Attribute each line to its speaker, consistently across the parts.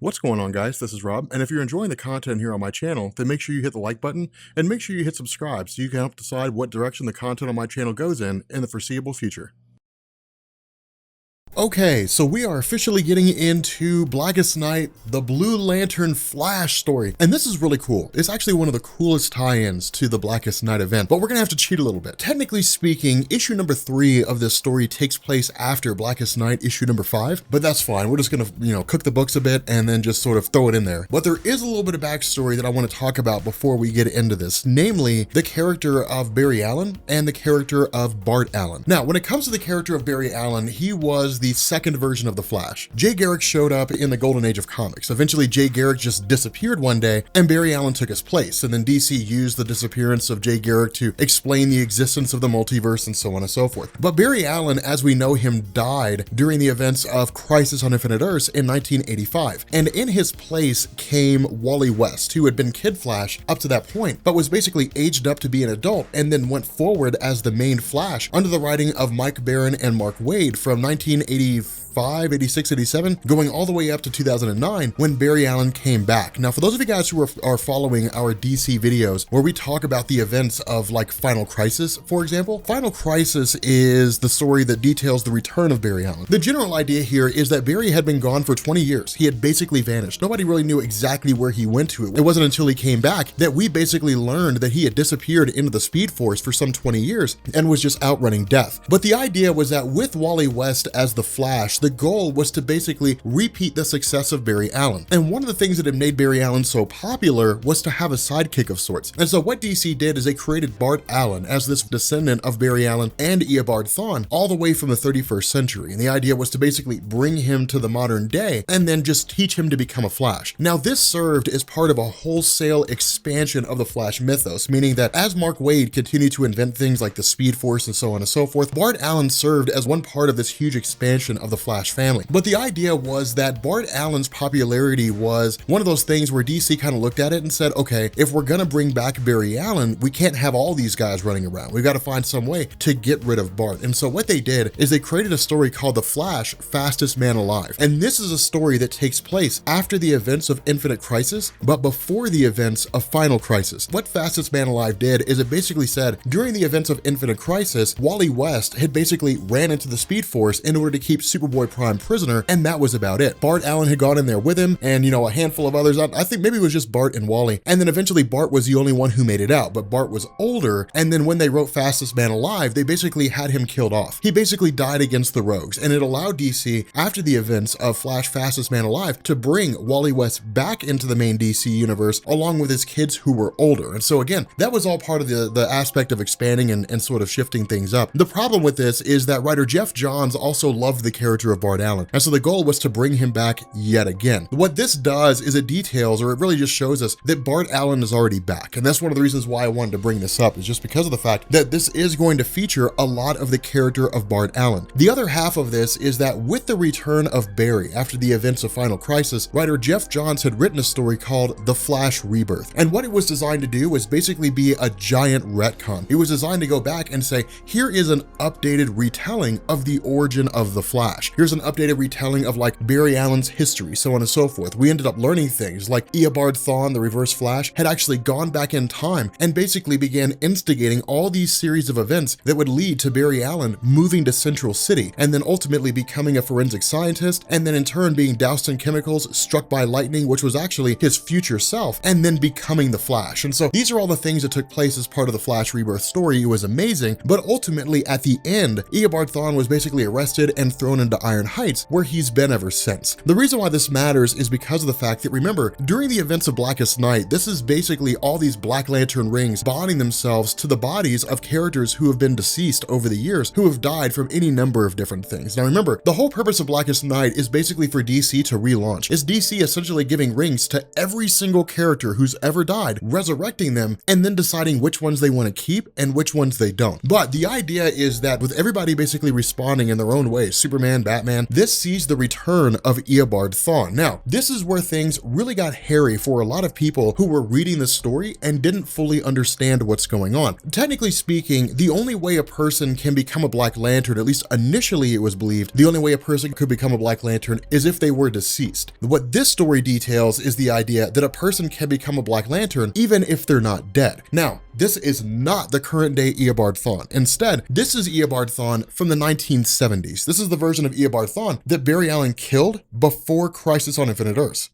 Speaker 1: What's going on, guys? This is Rob, and if you're enjoying the content here on my channel, then make sure you hit the like button and make sure you hit subscribe so you can help decide what direction the content on my channel goes in the foreseeable future. Okay, so we are officially getting into Blackest Night, the Blue Lantern Flash story. And this is really cool. It's actually one of the coolest tie-ins to the Blackest Night event, but we're gonna have to cheat a little bit. Technically speaking, issue number 3 of this story takes place after Blackest Night issue number 5, but that's fine. We're just gonna, cook the books a bit and then just sort of throw it in there. But there is a little bit of backstory that I wanna talk about before we get into this, namely the character of Barry Allen and the character of Bart Allen. Now, when it comes to the character of Barry Allen, he was the second version of the Flash. Jay Garrick showed up in the golden age of comics. Eventually, Jay Garrick just disappeared one day and Barry Allen took his place. And then DC used the disappearance of Jay Garrick to explain the existence of the multiverse and so on and so forth. But Barry Allen, as we know him, died during the events of Crisis on Infinite Earths in 1985. And in his place came Wally West, who had been Kid Flash up to that point, but was basically aged up to be an adult and then went forward as the main Flash under the writing of Mike Baron and Mark Waid from 1985, 86, 87, going all the way up to 2009 when Barry Allen came back. Now, for those of you guys who are following our DC videos where we talk about the events of like Final Crisis, for example, Final Crisis is the story that details the return of Barry Allen. The general idea here is that Barry had been gone for 20 years. He had basically vanished. Nobody really knew exactly where he went to. It wasn't until he came back that we basically learned that he had disappeared into the Speed Force for some 20 years and was just outrunning death. But the idea was that with Wally West as the Flash, the goal was to basically repeat the success of Barry Allen. And one of the things that had made Barry Allen so popular was to have a sidekick of sorts. And so what DC did is they created Bart Allen as this descendant of Barry Allen and Eobard Thawne all the way from the 31st century. And the idea was to basically bring him to the modern day and then just teach him to become a Flash. Now, this served as part of a wholesale expansion of the Flash mythos, meaning that as Mark Waid continued to invent things like the Speed Force and so on and so forth, Bart Allen served as one part of this huge expansion of the Flash family. But the idea was that Bart Allen's popularity was one of those things where DC kind of looked at it and said, okay, if we're gonna bring back Barry Allen, we can't have all these guys running around. We've got to find some way to get rid of Bart. And so what they did is they created a story called The Flash, Fastest Man Alive. And this is a story that takes place after the events of Infinite Crisis, but before the events of Final Crisis. What Fastest Man Alive did is it basically said, during the events of Infinite Crisis, Wally West had basically ran into the Speed Force in order to keep Superboy Prime prisoner, and that was about it. Bart Allen had gone in there with him and, a handful of others. I think maybe it was just Bart and Wally. And then eventually Bart was the only one who made it out, but Bart was older. And then when they wrote Fastest Man Alive, they basically had him killed off. He basically died against the Rogues, and it allowed DC, after the events of Flash Fastest Man Alive, to bring Wally West back into the main DC universe along with his kids who were older. And so again, that was all part of the aspect of expanding and sort of shifting things up. The problem with this is that writer Geoff Johns also loved the character of Bart Allen. And so the goal was to bring him back yet again. What this does is it details, or it really just shows us that Bart Allen is already back. And that's one of the reasons why I wanted to bring this up, is just because of the fact that this is going to feature a lot of the character of Bart Allen. The other half of this is that with the return of Barry after the events of Final Crisis, writer Geoff Johns had written a story called The Flash Rebirth. And what it was designed to do was basically be a giant retcon. It was designed to go back and say, here is an updated retelling of the origin of the Flash. Here's an updated retelling of like Barry Allen's history, so on and so forth. We ended up learning things like Eobard Thawne, the Reverse Flash, had actually gone back in time and basically began instigating all these series of events that would lead to Barry Allen moving to Central City and then ultimately becoming a forensic scientist, and then in turn being doused in chemicals, struck by lightning, which was actually his future self, and then becoming the Flash. And so these are all the things that took place as part of the Flash Rebirth story. It was amazing, but ultimately at the end, Eobard Thawne was basically arrested and thrown into Iron Heights, where he's been ever since. The reason why this matters is because of the fact that, remember, during the events of Blackest Night, this is basically all these Black Lantern rings bonding themselves to the bodies of characters who have been deceased over the years, who have died from any number of different things. Now remember, the whole purpose of Blackest Night is basically for DC to relaunch. It's DC essentially giving rings to every single character who's ever died, resurrecting them, and then deciding which ones they want to keep and which ones they don't. But the idea is that with everybody basically responding in their own ways, Superman, Batman, this sees the return of Eobard Thawne. Now, this is where things really got hairy for a lot of people who were reading the story and didn't fully understand what's going on. Technically speaking, the only way a person can become a Black Lantern, at least initially it was believed, the only way a person could become a Black Lantern is if they were deceased. What this story details is the idea that a person can become a Black Lantern even if they're not dead. Now, this is not the current day Eobard Thawne. Instead, this is Eobard Thawne from the 1970s. This is the version of Eobard Thawne that Barry Allen killed before Crisis on Infinite Earths.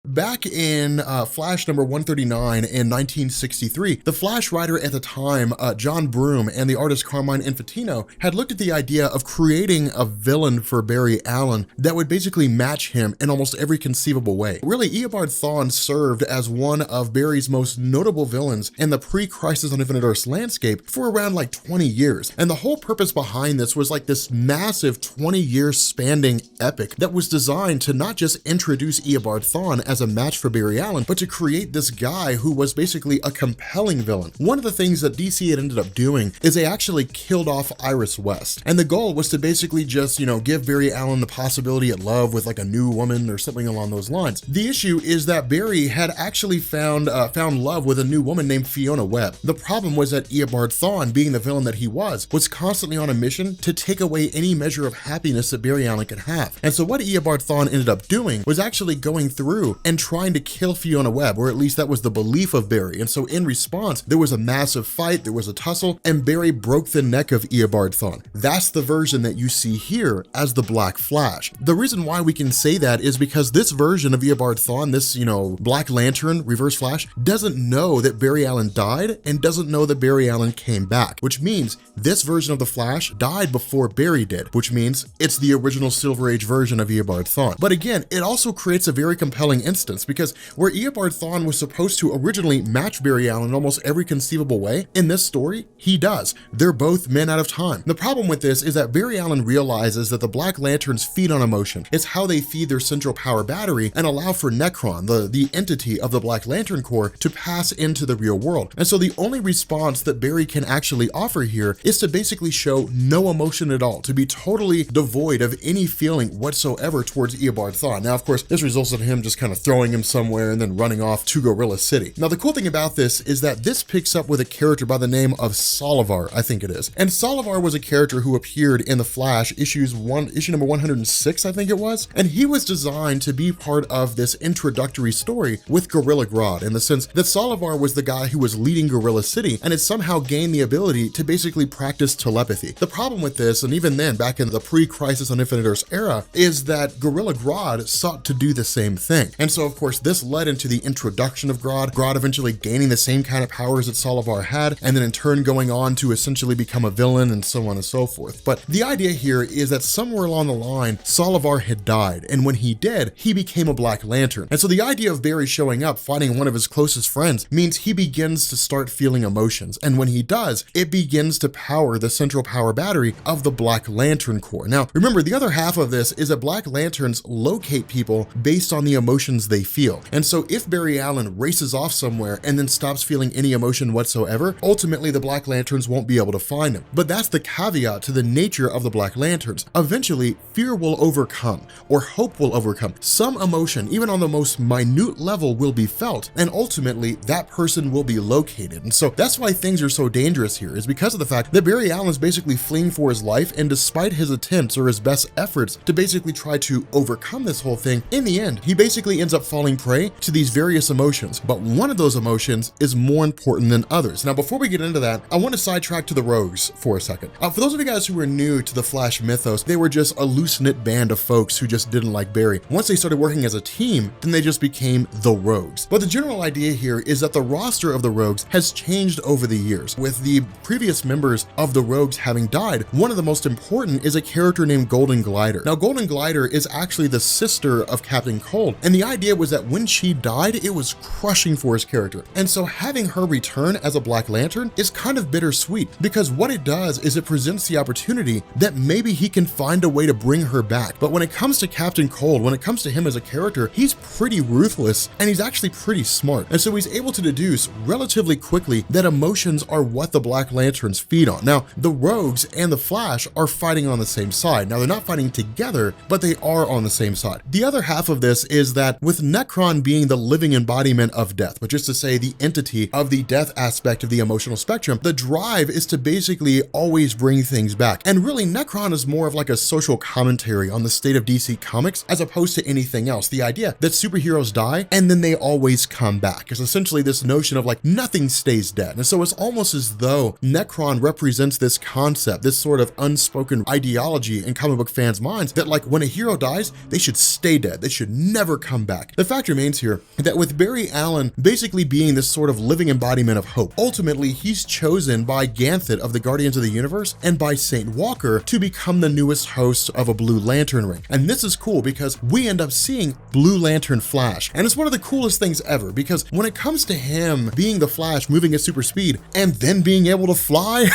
Speaker 1: Back in Flash number 139 in 1963, the Flash writer at the time, John Broome, and the artist Carmine Infantino had looked at the idea of creating a villain for Barry Allen that would basically match him in almost every conceivable way. Really, Eobard Thawne served as one of Barry's most notable villains in the pre-Crisis on Infinite Earths landscape for around like 20 years. And the whole purpose behind this was like this massive 20-year spanning epic that was designed to not just introduce Eobard Thawne as a match for Barry Allen, but to create this guy who was basically a compelling villain. One of the things that DC had ended up doing is they actually killed off Iris West. And the goal was to basically just, give Barry Allen the possibility at love with like a new woman or something along those lines. The issue is that Barry had actually found love with a new woman named Fiona Webb. The problem was that Eobard Thawne, being the villain that he was constantly on a mission to take away any measure of happiness that Barry Allen could have. And so what Eobard Thawne ended up doing was actually going through and trying to kill Fiona Webb, or at least that was the belief of Barry. And so in response, there was a massive fight, there was a tussle, and Barry broke the neck of Eobard Thawne. That's the version that you see here as the Black Flash. The reason why we can say that is because this version of Eobard Thawne, this, Black Lantern, Reverse Flash, doesn't know that Barry Allen died and doesn't know that Barry Allen came back, which means this version of the Flash died before Barry did, which means it's the original Silver Age version of Eobard Thawne. But again, it also creates a very compelling instance because where Eobard Thawne was supposed to originally match Barry Allen in almost every conceivable way, in this story, he does. They're both men out of time. The problem with this is that Barry Allen realizes that the Black Lanterns feed on emotion. It's how they feed their central power battery and allow for Nekron, the entity of the Black Lantern Corps, to pass into the real world. And so the only response that Barry can actually offer here is to basically show no emotion at all, to be totally devoid of any feeling whatsoever towards Eobard Thawne. Now, of course, this results in him just kind of throwing him somewhere and then running off to Gorilla City. Now, the cool thing about this is that this picks up with a character by the name of Solivar, I think it is. And Solivar was a character who appeared in The Flash issue number 106, I think it was. And he was designed to be part of this introductory story with Gorilla Grodd, in the sense that Solivar was the guy who was leading Gorilla City and had somehow gained the ability to basically practice telepathy. The problem with this, and even then back in the pre-Crisis on Infinite Earths era, is that Gorilla Grodd sought to do the same thing. And so of course this led into the introduction of Grodd eventually gaining the same kind of powers that Solivar had, and then in turn going on to essentially become a villain and so on and so forth. But the idea here is that somewhere along the line, Solivar had died, and when he did, he became a Black Lantern. And so the idea of Barry showing up, fighting one of his closest friends, means he begins to start feeling emotions. And when he does, it begins to power the central power battery of the Black Lantern Corps. Now, remember, the other half of this is that Black Lanterns locate people based on the emotions they feel. And so if Barry Allen races off somewhere and then stops feeling any emotion whatsoever, ultimately the Black Lanterns won't be able to find him. But that's the caveat to the nature of the Black Lanterns. Eventually, fear will overcome, or hope will overcome. Some emotion, even on the most minute level, will be felt, and ultimately that person will be located. And so that's why things are so dangerous here, is because of the fact that Barry Allen is basically fleeing for his life, and despite his attempts or his best efforts to basically try to overcome this whole thing, in the end, he basically ends up falling prey to these various emotions. But one of those emotions is more important than others. Now, before we get into that, I want to sidetrack to the Rogues for a second. For those of you guys who are new to the Flash mythos, they were just a loose-knit band of folks who just didn't like Barry. Once they started working as a team, then they just became the Rogues. But the general idea here is that the roster of the Rogues has changed over the years. With the previous members of the Rogues having died, one of the most important is a character named Golden Glider. Now, Golden Glider is actually the sister of Captain Cold, and the idea was that when she died, it was crushing for his character. And so having her return as a Black Lantern is kind of bittersweet, because what it does is it presents the opportunity that maybe he can find a way to bring her back. But when it comes to Captain Cold, when it comes to him as a character, he's pretty ruthless and he's actually pretty smart. And so he's able to deduce relatively quickly that emotions are what the Black Lanterns feed on. Now, the Rogues and the Flash are fighting on the same side. Now, they're not fighting together, but they are on the same side. The other half of this is that with Nekron being the living embodiment of death, which is to say the entity of the death aspect of the emotional spectrum, the drive is to basically always bring things back. And really, Nekron is more of like a social commentary on the state of DC Comics as opposed to anything else. The idea that superheroes die and then they always come back is essentially this notion of like nothing stays dead. And so it's almost as though Nekron represents this concept, this sort of unspoken ideology in comic book fans' minds that like when a hero dies, they should stay dead. They should never come back. The fact remains here that with Barry Allen basically being this sort of living embodiment of hope, ultimately he's chosen by Ganthet of the Guardians of the Universe and by Saint Walker to become the newest host of a Blue Lantern ring. And this is cool because we end up seeing Blue Lantern Flash. And it's one of the coolest things ever, because when it comes to him being the Flash, moving at super speed, and then being able to fly,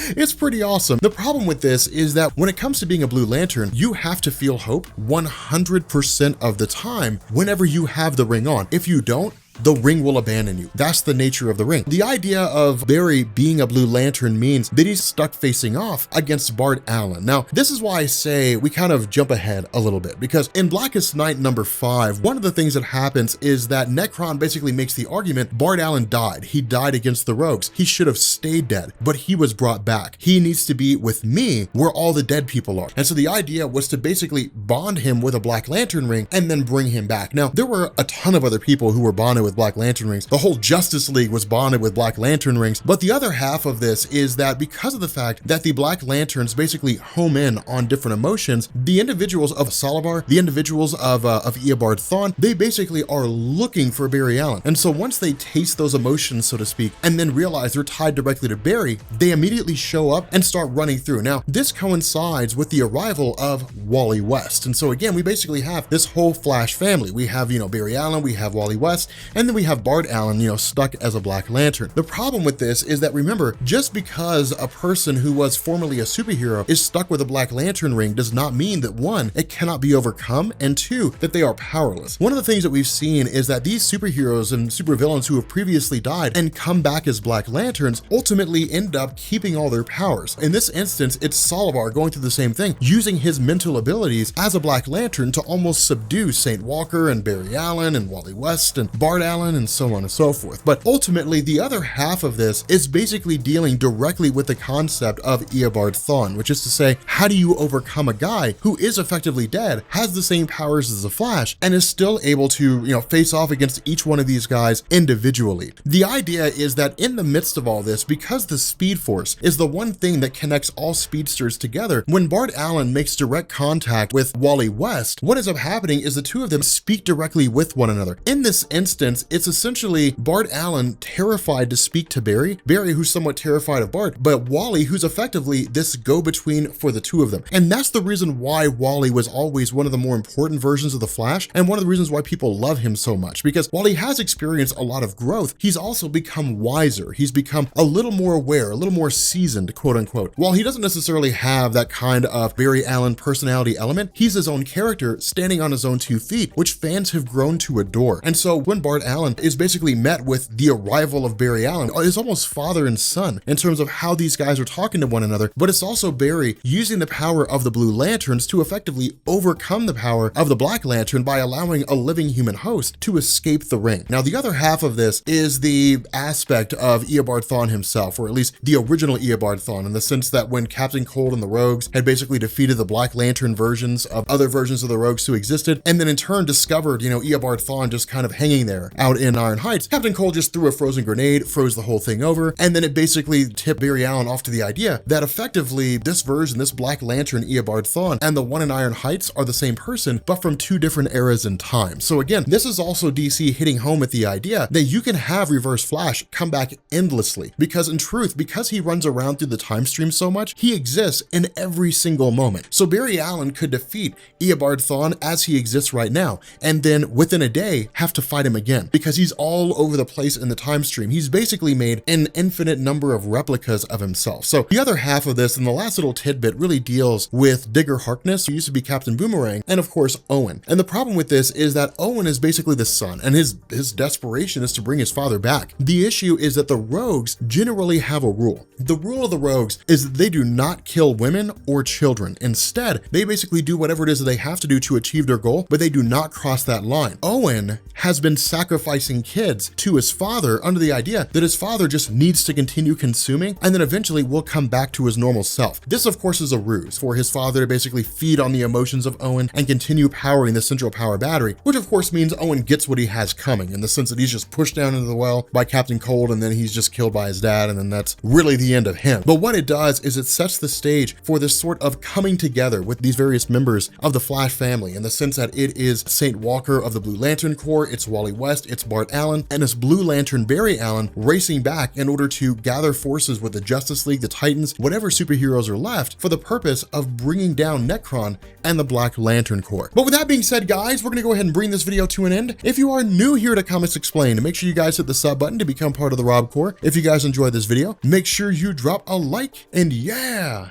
Speaker 1: it's pretty awesome. The problem with this is that when it comes to being a Blue Lantern, you have to feel hope 100% of the time whenever you have the ring on. If you don't, the ring will abandon you. That's the nature of the ring. The idea of Barry being a Blue Lantern means that he's stuck facing off against Bart Allen. Now, this is why I say we kind of jump ahead a little bit, because in Blackest Night number 5, one of the things that happens is that Nekron basically makes the argument Bart Allen died. He died against the Rogues. He should have stayed dead, but he was brought back. He needs to be with me where all the dead people are. And so the idea was to basically bond him with a Black Lantern ring and then bring him back. Now, there were a ton of other people who were bonded with Black Lantern rings. The whole Justice League was bonded with Black Lantern rings. But the other half of this is that because of the fact that the Black Lanterns basically home in on different emotions, the individuals of Solovar, the individuals of Eobard Thawne, they basically are looking for Barry Allen. And so once they taste those emotions, so to speak, and then realize they're tied directly to Barry, they immediately show up and start running through. Now, this coincides with the arrival of Wally West. And so again, we basically have this whole Flash family. We have, Barry Allen, we have Wally West, and then we have Bart Allen, stuck as a Black Lantern. The problem with this is that, remember, just because a person who was formerly a superhero is stuck with a Black Lantern ring does not mean that, one, it cannot be overcome, and two, that they are powerless. One of the things that we've seen is that these superheroes and supervillains who have previously died and come back as Black Lanterns ultimately end up keeping all their powers. In this instance, it's Solovar going through the same thing, using his mental abilities as a Black Lantern to almost subdue Saint Walker and Barry Allen and Wally West and Bart Allen and so on and so forth. But ultimately, the other half of this is basically dealing directly with the concept of Eobard Thawne, which is to say, how do you overcome a guy who is effectively dead, has the same powers as the Flash, and is still able to, face off against each one of these guys individually? The idea is that in the midst of all this, because the Speed Force is the one thing that connects all speedsters together, when Bart Allen makes direct contact with Wally West, what ends up happening is the two of them speak directly with one another. In this instance, it's essentially Bart Allen terrified to speak to Barry, who's somewhat terrified of Bart, but Wally who's effectively this go-between for the two of them. And that's the reason why Wally was always one of the more important versions of the Flash, and one of the reasons why people love him so much, because while he has experienced a lot of growth, he's also become wiser. He's become a little more aware, a little more seasoned, quote unquote. While he doesn't necessarily have that kind of Barry Allen personality element, he's his own character standing on his own 2 feet, which fans have grown to adore. And so when Bart Allen is basically met with the arrival of Barry Allen, it's almost father and son in terms of how these guys are talking to one another, but it's also Barry using the power of the Blue Lanterns to effectively overcome the power of the Black Lantern by allowing a living human host to escape the ring. Now, the other half of this is the aspect of Eobard Thawne himself, or at least the original Eobard Thawne, in the sense that when Captain Cold and the Rogues had basically defeated the Black Lantern versions of other versions of the Rogues who existed, and then in turn discovered, Eobard Thawne just kind of hanging there fire out in Iron Heights, Captain Cold just threw a frozen grenade, froze the whole thing over, and then it basically tipped Barry Allen off to the idea that effectively this version, this Black Lantern Eobard Thawne, and the one in Iron Heights are the same person, but from two different eras in time. So again, this is also DC hitting home at the idea that you can have Reverse Flash come back endlessly, because in truth, because he runs around through the time stream so much, he exists in every single moment. So Barry Allen could defeat Eobard Thawne as he exists right now, and then within a day have to fight him again, because he's all over the place in the time stream. He's basically made an infinite number of replicas of himself. So the other half of this and the last little tidbit really deals with Digger Harkness, who used to be Captain Boomerang, and of course Owen. And the problem with this is that Owen is basically the son, and his desperation is to bring his father back. The issue is that the Rogues generally have a rule. The rule of the Rogues is that they do not kill women or children. Instead, they basically do whatever it is that they have to do to achieve their goal, but they do not cross that line. Owen has been sacrificing kids to his father under the idea that his father just needs to continue consuming and then eventually will come back to his normal self. This of course is a ruse for his father to basically feed on the emotions of Owen and continue powering the central power battery, which of course means Owen gets what he has coming, in the sense that he's just pushed down into the well by Captain Cold, and then he's just killed by his dad, and then that's really the end of him. But what it does is it sets the stage for this sort of coming together with these various members of the Flash family, in the sense that it is St. Walker of the Blue Lantern Corps, it's Wally West, it's Bart Allen, and it's Blue Lantern Barry Allen racing back in order to gather forces with the Justice League, the Titans, whatever superheroes are left, for the purpose of bringing down Nekron and the Black Lantern Corps. But with that being said, guys, we're gonna go ahead and bring this video to an end. If you are new here to Comics Explained, make sure you guys hit the sub button to become part of the Rob Corps. If you guys enjoyed this video, make sure you drop a like, and yeah,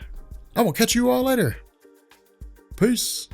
Speaker 1: I will catch you all later. Peace.